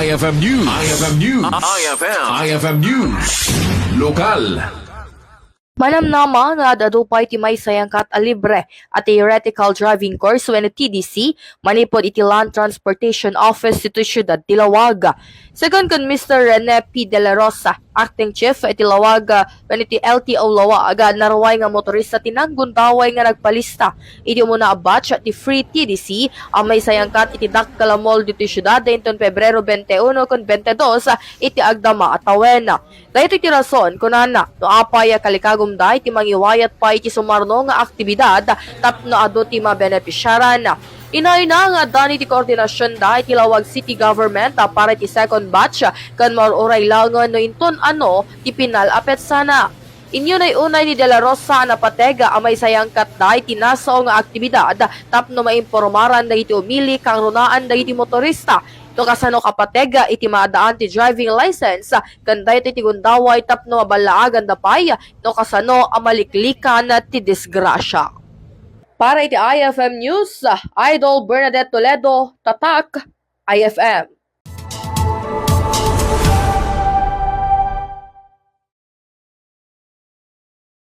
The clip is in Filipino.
IFM News. IFM News. IFM News. Lokal. Manamnama nga dadupay ti may sayangkat a libre at theoretical driving course when TDC manipod iti Land Transportation Office iti siyudad ti Lawaga. Second kon Mr. Rene P. De La Rosa, acting chief iti Lawaga when iti LTO Lawaga naraway nga motorista tinanggundaway nga nagpalista. Iti umuna a batch at ti free TDC ang may sayangkat iti Dakkalamol diti siyudad dainton Pebrero 21 kon 22 iti Agdama at Tawena. Dahito iti rason kunana no apay kalikagumday ti mangiwayat pa iti sumarno nga aktibidad tapno adu ti mabenepisyaran. Inaina nga dani ti koordinasyon da iti Lawag City Government para iti second batch kan maruray langon no inton ano ti pinal apet sana. Inyo na unay ni De La Rosa na patega amay sayangkat da iti naso nga aktibidad tapno maimpormaran da iti umili kang runaan da iti motorista. No kasano kapatega iti maadaan ti driving license kanday iti gundaway tapno mabalaagan da pay no kasano amaliklikan ti disgrasya. Para iti IFM News, Idol Bernadette Toledo, Tatak, IFM.